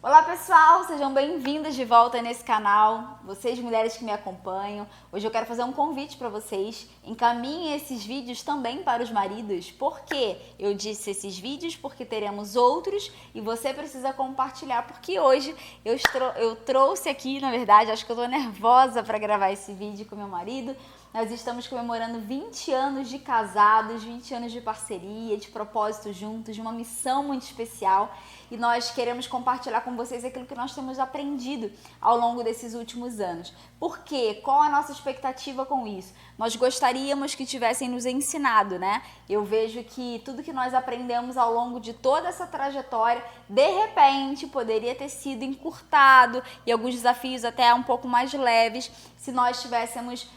Olá pessoal, sejam bem-vindas de volta nesse canal, vocês mulheres que me acompanham. Hoje eu quero fazer um convite para vocês, encaminhem esses vídeos também para os maridos. Por quê? Eu disse esses vídeos porque teremos outros e você precisa compartilhar, porque hoje eu trouxe aqui, na verdade, acho que eu tô nervosa para gravar esse vídeo com meu marido. Nós estamos comemorando 20 anos de casados, 20 anos de parceria, de propósito juntos, de uma missão muito especial. E nós queremos compartilhar com vocês aquilo que nós temos aprendido ao longo desses últimos anos. Por quê? Qual a nossa expectativa com isso? Nós gostaríamos que tivessem nos ensinado, né? Eu vejo que tudo que nós aprendemos ao longo de toda essa trajetória, de repente, poderia ter sido encurtado e alguns desafios até um pouco mais leves se nós tivéssemos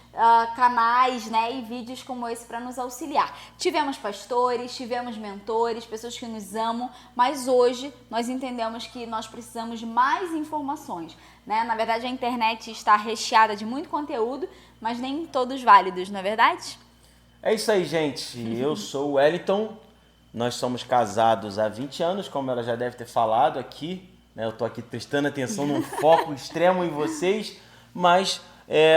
canais, né, e vídeos como esse para nos auxiliar. Tivemos pastores, tivemos mentores, pessoas que nos amam, mas hoje nós entendemos que nós precisamos de mais informações, né? Na verdade, a internet está recheada de muito conteúdo, mas nem todos válidos, não é verdade? É isso aí, gente. Eu sou o Wellington, nós somos casados há 20 anos, como ela já deve ter falado aqui, né? Eu estou aqui prestando atenção num foco extremo em vocês, mas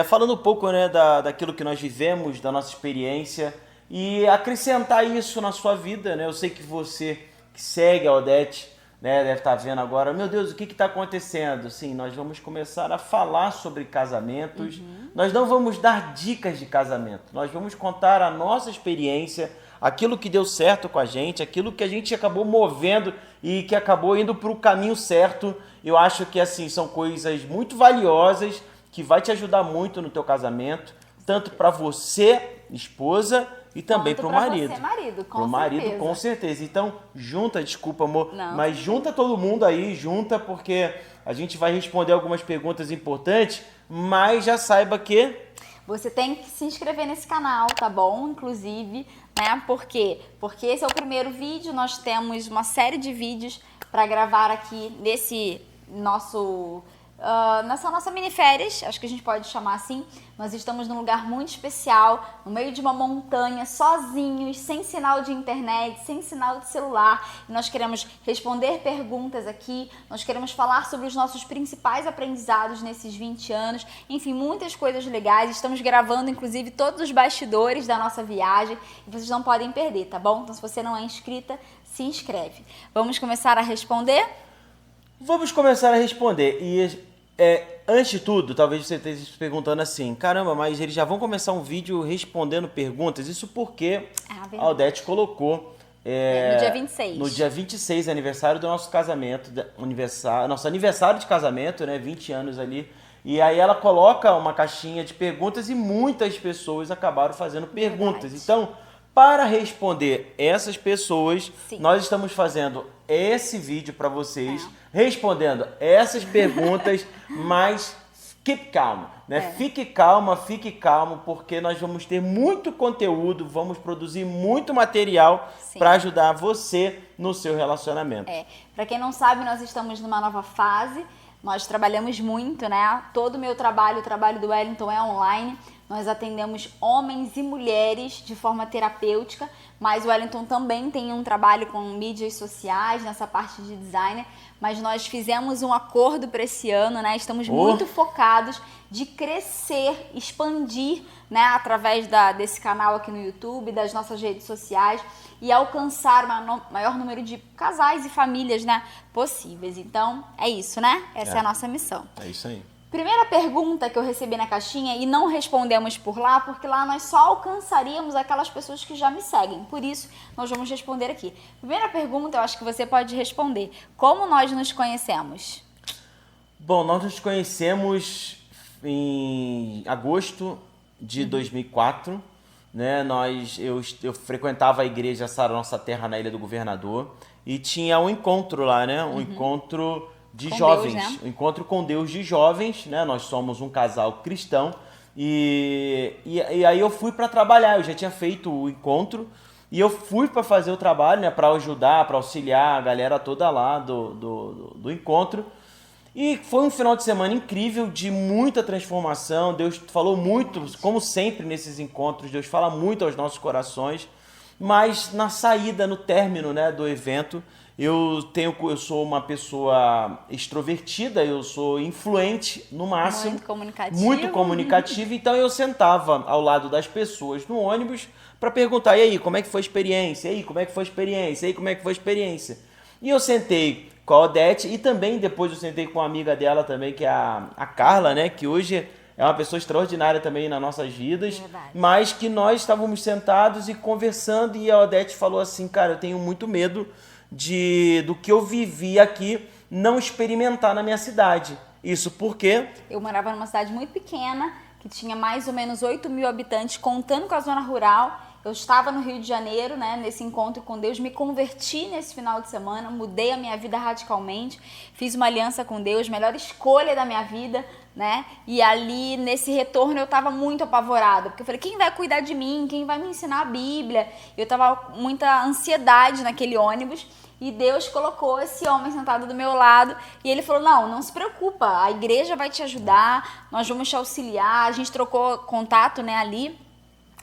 falando um pouco, né, daquilo que nós vivemos, da nossa experiência e acrescentar isso na sua vida, né? Eu sei que você que segue a Odete, né, deve estar vendo agora, meu Deus, o que está acontecendo? Sim, nós vamos começar a falar sobre casamentos. Nós não vamos dar dicas de casamento, nós vamos contar a nossa experiência, aquilo que deu certo com a gente, aquilo que a gente acabou movendo e que acabou indo para o caminho certo. Eu acho que assim são coisas muito valiosas que vai te ajudar muito no teu casamento, tanto para você, esposa, e também para o marido. Você, marido, com pro marido, certeza. com certeza. Então, junta, desculpa, amor, Não. mas junta todo mundo aí, junta, porque a gente vai responder algumas perguntas importantes, mas já saiba que você tem que se inscrever nesse canal, tá bom? Inclusive, né? Por quê? Porque esse é o primeiro vídeo, nós temos uma série de vídeos para gravar aqui nesse nosso... nessa nossa miniférias, acho que a gente pode chamar assim. Nós estamos num lugar muito especial, no meio de uma montanha, sozinhos, sem sinal de internet, sem sinal de celular, e nós queremos responder perguntas aqui, nós queremos falar sobre os nossos principais aprendizados nesses 20 anos, enfim, muitas coisas legais. Estamos gravando inclusive todos os bastidores da nossa viagem e vocês não podem perder, tá bom? Então se você não é inscrita, se inscreve. Vamos começar a responder? Vamos começar a responder. E antes de tudo, talvez você esteja se perguntando assim, caramba, mas eles já vão começar um vídeo respondendo perguntas? Isso porque a Odete colocou no dia 26. No dia 26, aniversário do nosso casamento, nosso aniversário de casamento, né? 20 anos ali. E aí ela coloca uma caixinha de perguntas e muitas pessoas acabaram fazendo perguntas. Verdade. Então, para responder essas pessoas, Sim. nós estamos fazendo esse vídeo para vocês, respondendo essas perguntas, mas keep calm, né? Fique calmo, porque nós vamos ter muito conteúdo, vamos produzir muito material para ajudar você no seu relacionamento. Para quem não sabe, nós estamos numa nova fase, nós trabalhamos muito, né? Todo o meu trabalho, o trabalho do Wellington é online. Nós atendemos homens e mulheres de forma terapêutica, mas o Wellington também tem um trabalho com mídias sociais, nessa parte de designer, mas nós fizemos um acordo para esse ano, né? Estamos muito focados de crescer, expandir, né? Através desse canal aqui no YouTube, das nossas redes sociais e alcançar o maior número de casais e famílias, né, possíveis. Então, é isso, né? Essa é a nossa missão. É isso aí. Primeira pergunta que eu recebi na caixinha e não respondemos por lá, porque lá nós só alcançaríamos aquelas pessoas que já me seguem. Por isso, nós vamos responder aqui. Primeira pergunta, eu acho que você pode responder. Como nós nos conhecemos? Bom, nós nos conhecemos em agosto de 2004. Né? Eu frequentava a igreja Sara Nossa Terra na Ilha do Governador e tinha um encontro lá, né? Um encontro de jovens, Deus, né? Um encontro com Deus de jovens, né? Nós somos um casal cristão e aí eu fui para trabalhar. Eu já tinha feito o encontro e eu fui para fazer o trabalho, né? Para ajudar, para auxiliar a galera toda lá do encontro. E foi um final de semana incrível, de muita transformação. Deus falou muito, como sempre nesses encontros, Deus fala muito aos nossos corações. Mas na saída, no término, né, do evento, Eu sou uma pessoa extrovertida, eu sou influente no máximo. Muito comunicativo. Então eu sentava ao lado das pessoas no ônibus para perguntar, e aí, como é que foi a experiência? E aí, como é que foi a experiência? E aí, como é que foi a experiência? E eu sentei com a Odete e também depois eu sentei com uma amiga dela também, que é a Carla, né? Que hoje é uma pessoa extraordinária também nas nossas vidas. Verdade. Mas que nós estávamos sentados e conversando e a Odete falou assim, cara, eu tenho muito medo do que eu vivi aqui não experimentar na minha cidade. Isso porque eu morava numa cidade muito pequena, que tinha mais ou menos 8.000 habitantes, contando com a zona rural. Eu estava no Rio de Janeiro, né, nesse encontro com Deus, me converti nesse final de semana, mudei a minha vida radicalmente, fiz uma aliança com Deus, melhor escolha da minha vida, né? E ali, nesse retorno, eu estava muito apavorada, porque eu falei, quem vai cuidar de mim? Quem vai me ensinar a Bíblia? Eu estava com muita ansiedade naquele ônibus, e Deus colocou esse homem sentado do meu lado, e ele falou, não se preocupa, a igreja vai te ajudar, nós vamos te auxiliar, a gente trocou contato, né, ali.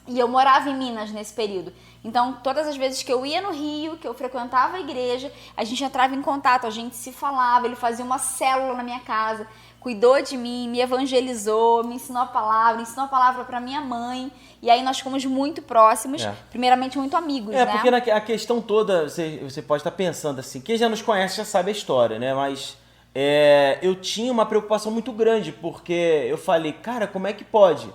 E eu morava em Minas nesse período. Então, todas as vezes que eu ia no Rio, que eu frequentava a igreja, a gente entrava em contato, a gente se falava, ele fazia uma célula na minha casa, cuidou de mim, me evangelizou, me ensinou a palavra para minha mãe. E aí nós fomos muito próximos, primeiramente muito amigos, né? Porque a questão toda, você pode estar pensando assim, quem já nos conhece já sabe a história, né? Mas eu tinha uma preocupação muito grande, porque eu falei, cara, como é que pode?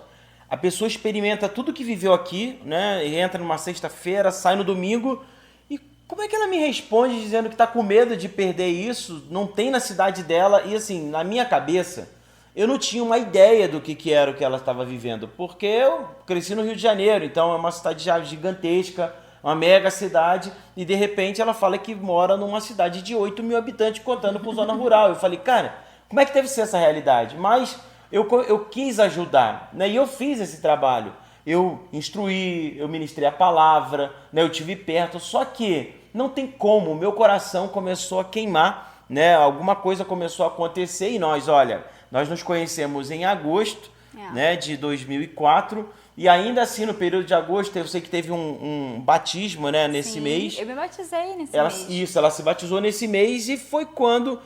A pessoa experimenta tudo que viveu aqui, né? E entra numa sexta-feira, sai no domingo. E como é que ela me responde dizendo que está com medo de perder isso? Não tem na cidade dela. E assim, na minha cabeça, eu não tinha uma ideia do que era o que ela estava vivendo. Porque eu cresci no Rio de Janeiro, então é uma cidade já gigantesca, uma mega cidade. E de repente ela fala que mora numa cidade de 8.000 habitantes, contando com zona rural. Eu falei, cara, como é que deve ser essa realidade? Mas eu quis ajudar, né? E eu fiz esse trabalho. Eu instruí, eu ministrei a palavra, né? Eu estive perto, só que não tem como, o meu coração começou a queimar, né? Alguma coisa começou a acontecer e nós nos conhecemos em agosto, né, de 2004, e ainda assim no período de agosto, eu sei que teve um batismo, né, nesse mês. Eu me batizei nesse mês. Isso, ela se batizou nesse mês e foi quando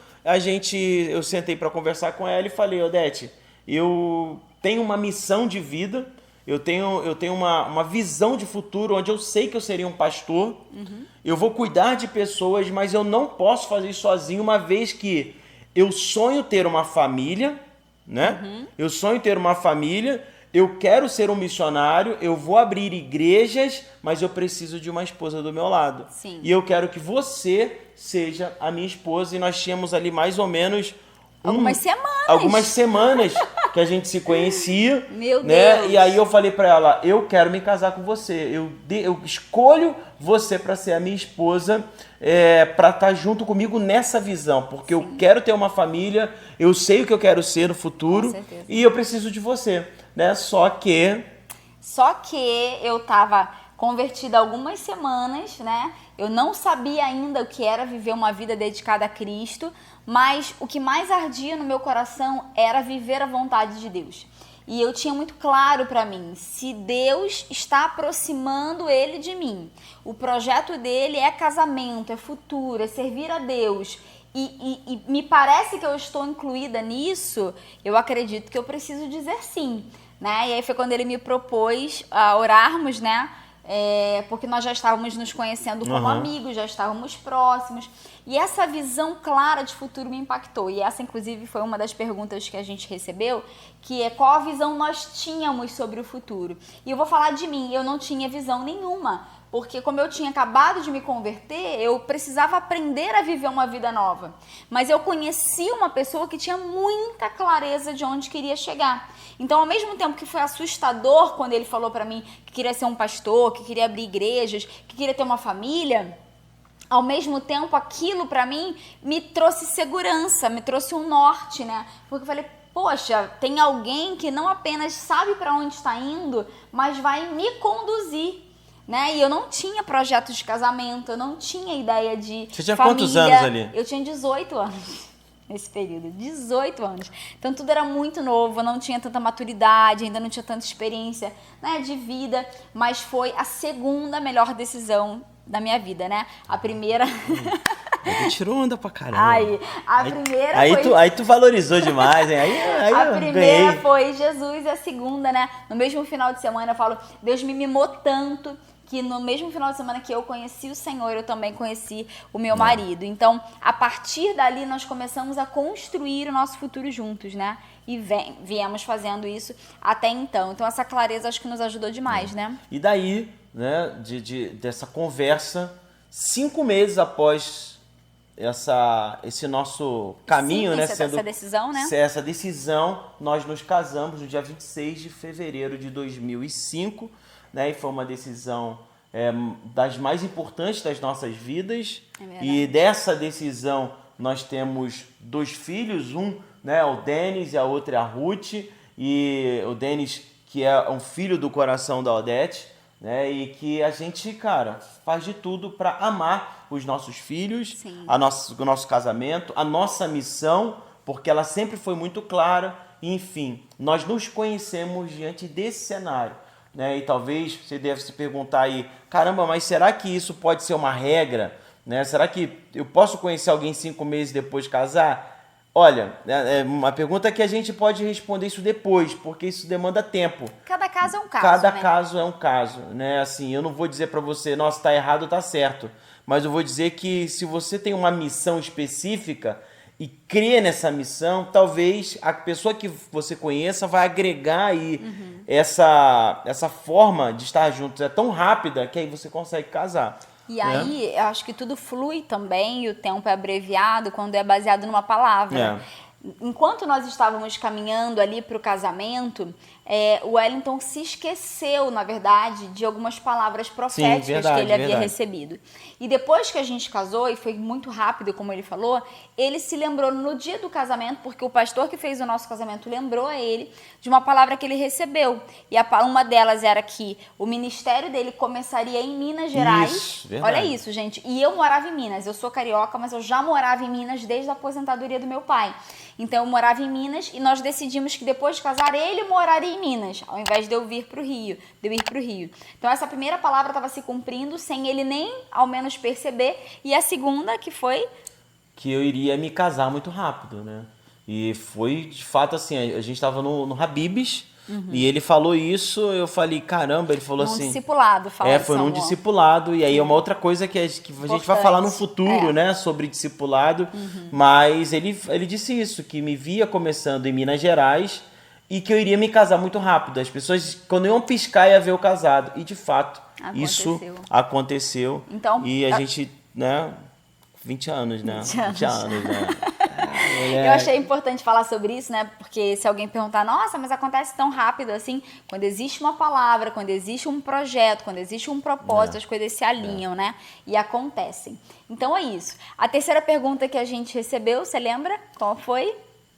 eu sentei para conversar com ela e falei, Odete, eu tenho uma missão de vida, eu tenho uma visão de futuro onde eu sei que eu seria um pastor, eu vou cuidar de pessoas, mas eu não posso fazer isso sozinho, uma vez que eu sonho ter uma família, né? Eu sonho ter uma família, eu quero ser um missionário, eu vou abrir igrejas, mas eu preciso de uma esposa do meu lado. Sim. E eu quero que você seja a minha esposa, e nós tínhamos ali mais ou menos algumas semanas que a gente se conhecia. Meu né? Deus! E aí eu falei pra ela, eu quero me casar com você. Eu escolho você pra ser a minha esposa, pra estar junto comigo nessa visão. Porque eu quero ter uma família, eu sei o que eu quero ser no futuro. E eu preciso de você. Né? Só que eu tava convertida há algumas semanas, né? Eu não sabia ainda o que era viver uma vida dedicada a Cristo, mas o que mais ardia no meu coração era viver a vontade de Deus. E eu tinha muito claro para mim, se Deus está aproximando ele de mim, o projeto dele é casamento, é futuro, é servir a Deus, e me parece que eu estou incluída nisso, eu acredito que eu preciso dizer sim, né? E aí foi quando ele me propôs a orarmos, né? Porque nós já estávamos nos conhecendo como amigos, já estávamos próximos, e essa visão clara de futuro me impactou. E essa, inclusive, foi uma das perguntas que a gente recebeu, que é qual a visão nós tínhamos sobre o futuro. E eu vou falar de mim, eu não tinha visão nenhuma, porque como eu tinha acabado de me converter, eu precisava aprender a viver uma vida nova. Mas eu conheci uma pessoa que tinha muita clareza de onde queria chegar. Então, ao mesmo tempo que foi assustador quando ele falou para mim que queria ser um pastor, que queria abrir igrejas, que queria ter uma família, ao mesmo tempo aquilo para mim me trouxe segurança, me trouxe um norte, né? Porque eu falei, poxa, tem alguém que não apenas sabe para onde está indo, mas vai me conduzir. Né? E eu não tinha projeto de casamento, eu não tinha ideia de Você tinha família. Quantos anos ali? Eu tinha 18 anos nesse período, 18 anos. Então tudo era muito novo, eu não tinha tanta maturidade, ainda não tinha tanta experiência, né, de vida, mas foi a segunda melhor decisão da minha vida, né? A primeira Aí tu tirou onda pra caramba. Aí, a primeira Aí tu valorizou demais, hein? Aí a eu primeira ganhei. foi Jesus e a segunda, né? No mesmo final de semana eu falo, Deus me mimou tanto que no mesmo final de semana que eu conheci o Senhor, eu também conheci o meu marido. Então, a partir dali, nós começamos a construir o nosso futuro juntos, né? E viemos fazendo isso até então. Então, essa clareza acho que nos ajudou demais, né? E daí, né, dessa conversa, 5 meses após esse nosso caminho, Sim, né? essa decisão, né? Essa decisão, nós nos casamos no dia 26 de fevereiro de 2005, né? E foi uma decisão das mais importantes das nossas vidas. E dessa decisão nós temos 2 filhos, né, o Denis e a outra é a Ruth. E o Denis, que é um filho do coração da Odete, né? E que a gente, cara, faz de tudo para amar os nossos filhos, o nosso casamento, a nossa missão, porque ela sempre foi muito clara. Enfim, nós nos conhecemos diante desse cenário, né? E talvez você deve se perguntar aí, caramba, mas será que isso pode ser uma regra, né? Será que eu posso conhecer alguém 5 meses depois de casar? Olha, é uma pergunta que a gente pode responder isso depois, porque isso demanda tempo. Cada caso é um caso, Cada né? caso é um caso, né? Assim, eu não vou dizer pra você, nossa, tá errado ou tá certo, mas eu vou dizer que se você tem uma missão específica e crê nessa missão, talvez a pessoa que você conheça vai agregar aí essa forma de estar juntos. É tão rápida que aí você consegue casar. E aí, eu acho que tudo flui também, e o tempo é abreviado quando é baseado numa palavra. Enquanto nós estávamos caminhando ali para o casamento, o Wellington se esqueceu, na verdade, de algumas palavras proféticas que ele havia recebido. E depois que a gente casou, e foi muito rápido, como ele falou, ele se lembrou no dia do casamento, porque o pastor que fez o nosso casamento lembrou a ele de uma palavra que ele recebeu. E uma delas era que o ministério dele começaria em Minas Gerais. Isso, verdade. Olha isso, gente. E eu morava em Minas. Eu sou carioca, mas eu já morava em Minas desde a aposentadoria do meu pai. Então eu morava em Minas e nós decidimos que depois de casar ele moraria em Minas, ao invés de eu ir para o Rio. Então essa primeira palavra estava se cumprindo sem ele nem ao menos perceber. E a segunda que foi que eu iria me casar muito rápido, né? E foi de fato assim, a gente estava no Habib's. E ele falou isso, eu falei, caramba, ele falou assim... discipulado, foi num discipulado, e aí é uma outra coisa que a gente vai falar no futuro, né, sobre discipulado, mas ele disse isso, que me via começando em Minas Gerais e que eu iria me casar muito rápido. As pessoas, quando iam piscar, ia ver eu casado, e de fato, isso aconteceu. Então, e a gente, né, 20 anos, né? 20 anos, né? Eu achei importante falar sobre isso, né? Porque se alguém perguntar, nossa, mas acontece tão rápido assim, quando existe uma palavra, quando existe um projeto, quando existe um propósito, as coisas se alinham, né? E acontecem. Então é isso. A terceira pergunta que a gente recebeu, você lembra? Qual foi?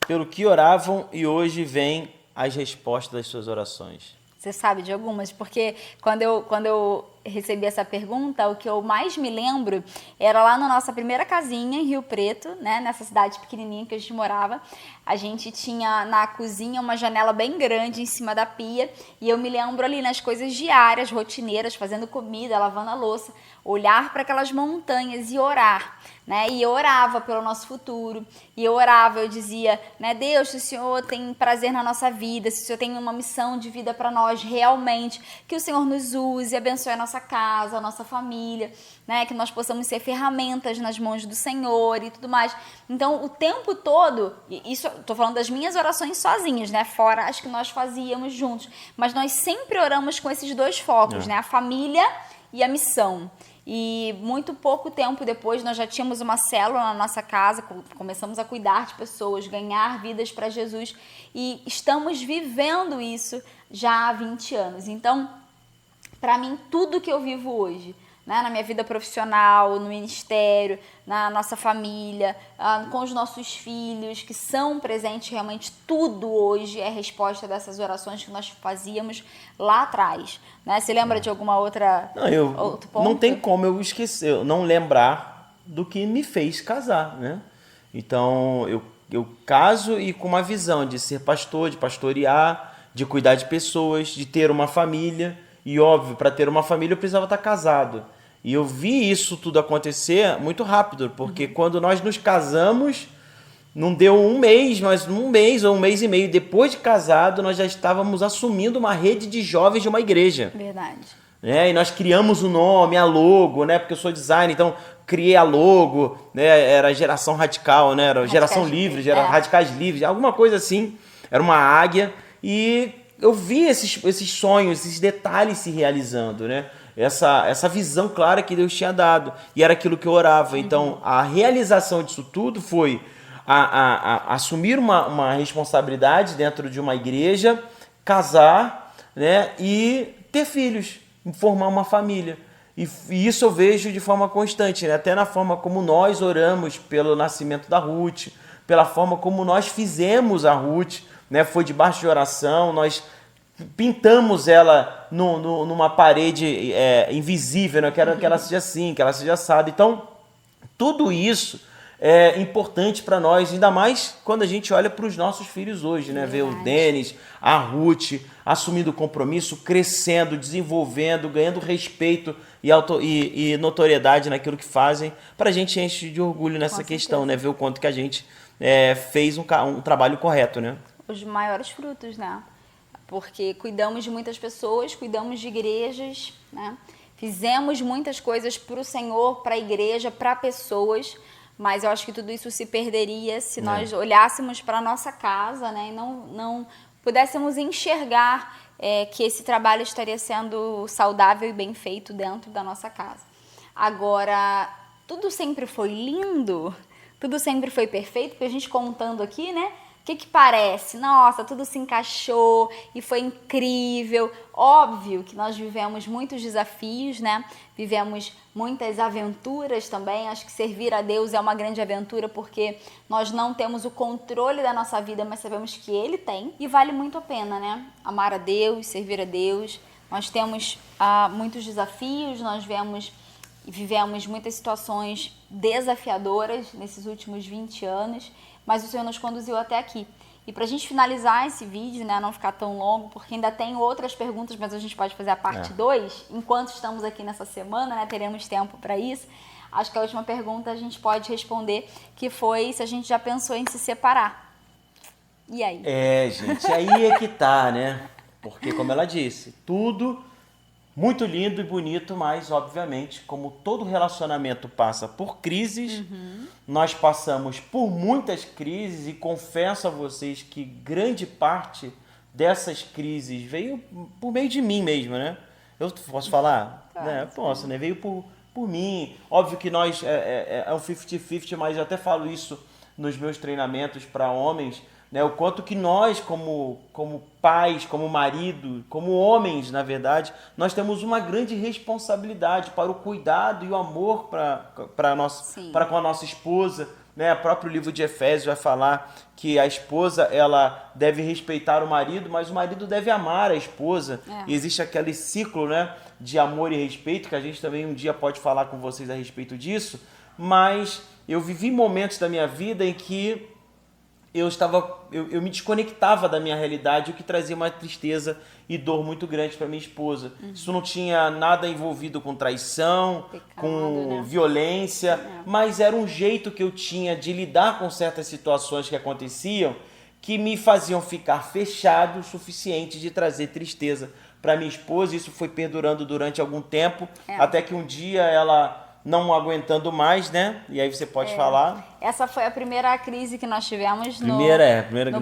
Pelo que oravam e hoje vem as respostas das suas orações. Você sabe de algumas? Porque quando eu recebi essa pergunta, o que eu mais me lembro era lá na nossa primeira casinha em Rio Preto, né, nessa cidade pequenininha que a gente morava. A gente tinha na cozinha uma janela bem grande em cima da pia e eu me lembro ali nas coisas diárias, rotineiras, fazendo comida, lavando a louça, olhar para aquelas montanhas e orar, né? E eu orava pelo nosso futuro, e eu orava, eu dizia, né, Deus, se o Senhor tem prazer na nossa vida, se o Senhor tem uma missão de vida para nós realmente, que o Senhor nos use, abençoe a nossa casa, a nossa família, né, que nós possamos ser ferramentas nas mãos do Senhor e tudo mais. Então, o tempo todo, isso, tô falando das minhas orações sozinhas, né, fora as que nós fazíamos juntos, mas nós sempre oramos com esses dois focos, né, a família e a missão. E muito pouco tempo depois nós já tínhamos uma célula na nossa casa, começamos a cuidar de pessoas, ganhar vidas para Jesus e estamos vivendo isso já há 20 anos. Então, para mim, tudo que eu vivo hoje, né, na minha vida profissional, no ministério, na nossa família, com os nossos filhos, que são presentes realmente, tudo hoje é resposta dessas orações que nós fazíamos lá atrás. Né? Você lembra de alguma outra outro ponto? Não tem como eu esquecer, não lembrar do que me fez casar, né? Então, eu caso e com uma visão de ser pastor, de pastorear, de cuidar de pessoas, de ter uma família. E óbvio, para ter uma família eu precisava estar casado. E eu vi isso tudo acontecer muito rápido, porque quando nós nos casamos, não deu um mês, mas um mês ou um mês e meio depois de casado, nós já estávamos assumindo uma rede de jovens de uma igreja. Verdade. E nós criamos o nome, a logo, né? Porque eu sou designer, então criei a logo, né? Era Geração Radical, né? Era Geração Livre, Radicais Livres, alguma coisa assim. Era uma águia e eu vi esses sonhos, esses detalhes se realizando, né? Essa visão clara que Deus tinha dado. E era aquilo que eu orava. Então, a realização disso tudo foi assumir uma responsabilidade dentro de uma igreja, casar, né? E ter filhos, formar uma família. E isso eu vejo de forma constante, né? Até na forma como nós oramos pelo nascimento da Ruth, pela forma como nós fizemos a Ruth, né? Foi debaixo de oração, nós pintamos ela numa parede invisível, né? Quero que ela seja assim, que ela seja assada. Então, tudo isso é importante para nós, ainda mais quando a gente olha para os nossos filhos hoje, né? Ver o Denis, a Ruth assumindo compromisso, crescendo, desenvolvendo, ganhando respeito e notoriedade naquilo que fazem. Para a gente enche de orgulho nessa questão, né? Ver o quanto que a gente fez um trabalho correto, né? Os maiores frutos, né? Porque cuidamos de muitas pessoas, cuidamos de igrejas, né? Fizemos muitas coisas para o Senhor, para a igreja, para pessoas, mas eu acho que tudo isso se perderia se nós olhássemos para a nossa casa, né? E não pudéssemos enxergar que esse trabalho estaria sendo saudável e bem feito dentro da nossa casa. Agora, tudo sempre foi lindo, tudo sempre foi perfeito, porque a gente contando aqui, né? O que parece? Nossa, tudo se encaixou e foi incrível. Óbvio que nós vivemos muitos desafios, né? Vivemos muitas aventuras também. Acho que servir a Deus é uma grande aventura porque nós não temos o controle da nossa vida, mas sabemos que Ele tem. E vale muito a pena, né? Amar a Deus, servir a Deus. Nós temos muitos desafios, nós vivemos muitas situações desafiadoras nesses últimos 20 anos. Mas o Senhor nos conduziu até aqui. E para a gente finalizar esse vídeo, né, não ficar tão longo, porque ainda tem outras perguntas, mas a gente pode fazer a parte 2. Enquanto estamos aqui nessa semana, né, teremos tempo para isso. Acho que a última pergunta a gente pode responder, que foi se a gente já pensou em se separar. E aí? Gente, aí é que tá, né? Porque, como ela disse, tudo muito lindo e bonito, mas, obviamente, como todo relacionamento passa por crises, nós passamos por muitas crises e confesso a vocês que grande parte dessas crises veio por meio de mim mesmo, né? Eu posso falar? Claro, né? Posso, né? Veio por mim. Óbvio que nós é um 50-50, mas eu até falo isso nos meus treinamentos para homens, né, o quanto que nós, como pais, como marido, como homens, na verdade, nós temos uma grande responsabilidade para o cuidado e o amor para com a nossa esposa. Né? O próprio livro de Efésios vai falar que a esposa ela deve respeitar o marido, mas o marido deve amar a esposa. E existe aquele ciclo, né, de amor e respeito, que a gente também um dia pode falar com vocês a respeito disso. Mas eu vivi momentos da minha vida em que eu me desconectava da minha realidade, o que trazia uma tristeza e dor muito grande para minha esposa. Isso não tinha nada envolvido com traição, com violência, mas era um jeito que eu tinha de lidar com certas situações que aconteciam que me faziam ficar fechado o suficiente de trazer tristeza para minha esposa. Isso foi perdurando durante algum tempo, até que um dia ela não aguentando mais, né? E aí você pode falar. Essa foi a primeira crise que nós tivemos no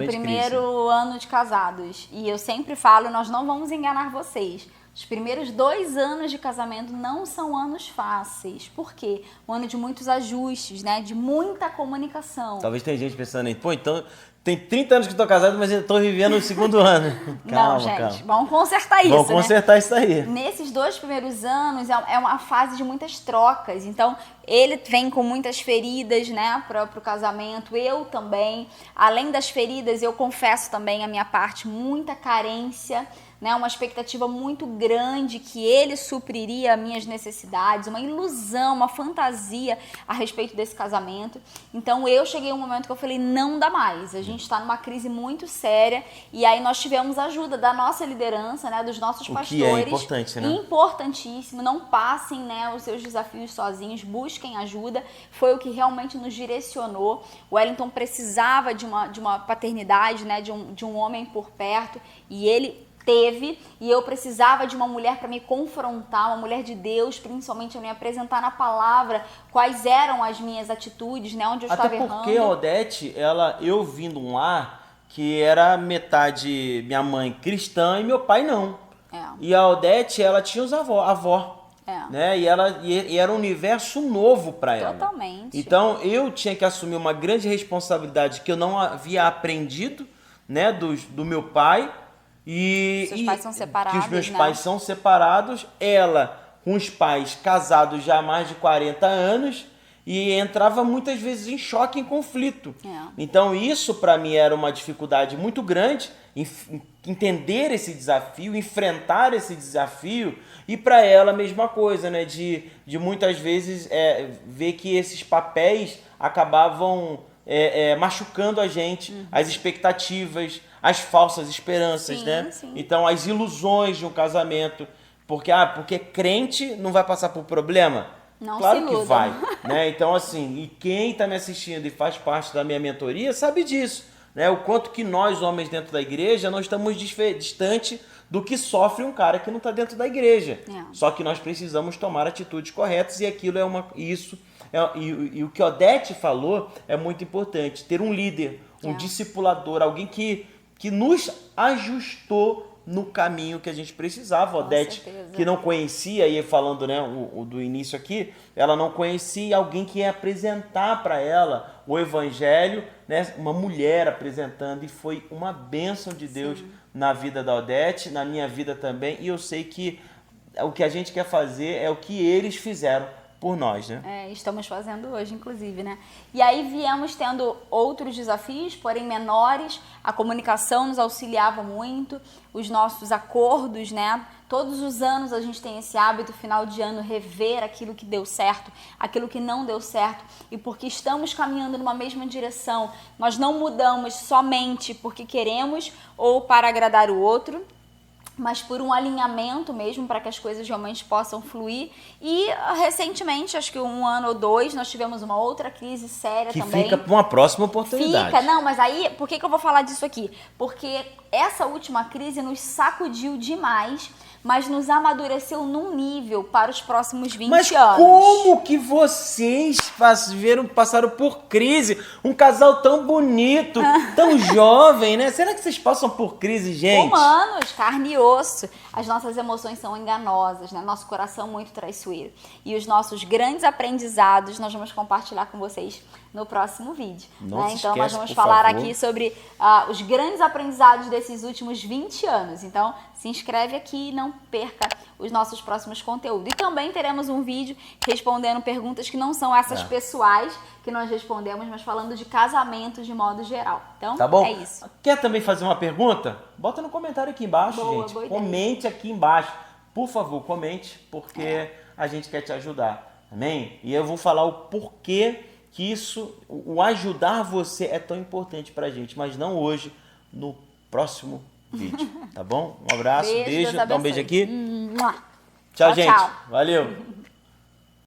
primeiro ano de casados. E eu sempre falo, nós não vamos enganar vocês. Os primeiros 2 anos de casamento não são anos fáceis. Por quê? Um ano de muitos ajustes, né? De muita comunicação. Talvez tenha gente pensando em, então tem 30 anos que estou casado, mas eu estou vivendo o 2º ano. Calma, gente, vamos consertar isso, isso aí. Nesses 2 primeiros anos é uma fase de muitas trocas. Então, ele vem com muitas feridas, né, para o casamento, eu também. Além das feridas, eu confesso também a minha parte, muita carência, né, uma expectativa muito grande que ele supriria minhas necessidades, uma ilusão, uma fantasia a respeito desse casamento. Então eu cheguei a um momento que eu falei, não dá mais, a gente está numa crise muito séria, e aí nós tivemos ajuda da nossa liderança, né, dos nossos pastores. Que é importante, né? Importantíssimo, não passem, né, os seus desafios sozinhos, busquem ajuda, foi o que realmente nos direcionou. O Wellington precisava de uma paternidade, né, de um homem por perto, e ele teve, e eu precisava de uma mulher para me confrontar, uma mulher de Deus, principalmente, a me apresentar na palavra quais eram as minhas atitudes, né, onde eu estava errando. Até porque a Odete, eu vim de um lar que era metade minha mãe cristã e meu pai não. E a Odete, ela tinha os avó. Né? E era um universo novo para ela. Totalmente. Então eu tinha que assumir uma grande responsabilidade que eu não havia aprendido, né, do meu pai. Seus pais são separados, que os meus né? pais são separados, ela com os pais casados já há mais de 40 anos, e entrava muitas vezes em choque, em conflito. Então isso para mim era uma dificuldade muito grande, entender esse desafio, enfrentar esse desafio, e para ela a mesma coisa, né? De muitas vezes ver que esses papéis acabavam machucando a gente, as expectativas, as falsas esperanças, sim, né? Sim. Então, as ilusões de um casamento. Porque crente não vai passar por problema? Não, claro que vai, né? Então, assim, e quem está me assistindo e faz parte da minha mentoria sabe disso, né? O quanto que nós, homens dentro da igreja, não estamos distante do que sofre um cara que não está dentro da igreja. Só que nós precisamos tomar atitudes corretas, e aquilo e o que Odete falou é muito importante. Ter um líder, um discipulador, alguém que nos ajustou no caminho que a gente precisava. Odete, que não conhecia, e falando, né, o do início aqui, ela não conhecia alguém que ia apresentar para ela o evangelho, né, uma mulher apresentando, e foi uma bênção de Deus na vida da Odete, na minha vida também, e eu sei que o que a gente quer fazer é o que eles fizeram por nós, né? Estamos fazendo hoje, inclusive, né? E aí viemos tendo outros desafios, porém menores. A comunicação nos auxiliava muito, os nossos acordos, né? Todos os anos a gente tem esse hábito, final de ano, rever aquilo que deu certo, aquilo que não deu certo. E porque estamos caminhando numa mesma direção, nós não mudamos somente porque queremos ou para agradar o outro, mas por um alinhamento mesmo, para que as coisas realmente possam fluir. E recentemente, acho que 1 ano ou 2, nós tivemos uma outra crise séria que também. Fica para uma próxima oportunidade. Não, mas aí, por que eu vou falar disso aqui? Porque essa última crise nos sacudiu demais, mas nos amadureceu num nível para os próximos 20 anos. Mas como que vocês passaram por crise? Um casal tão bonito, tão jovem, né? Será que vocês passam por crise, gente? Humanos, carne e osso. As nossas emoções são enganosas, né? Nosso coração muito traiçoeiro. E os nossos grandes aprendizados nós vamos compartilhar com vocês no próximo vídeo. Não se Então esquece, nós vamos por falar favor, aqui sobre os grandes aprendizados desses últimos 20 anos. Então se inscreve aqui e não perca os nossos próximos conteúdos. E também teremos um vídeo respondendo perguntas que não são essas pessoais que nós respondemos, mas falando de casamento de modo geral. Então, tá bom? É isso. Quer também fazer uma pergunta? Bota no comentário aqui embaixo, Boa gente. ideia. Comente aqui embaixo. Por favor, comente, porque a gente quer te ajudar. Amém? E eu vou falar o porquê que o ajudar você é tão importante pra gente, mas não hoje, no próximo vídeo. Tá bom? Um abraço, beijo. Dá um beijo aqui. Tchau, gente. Valeu.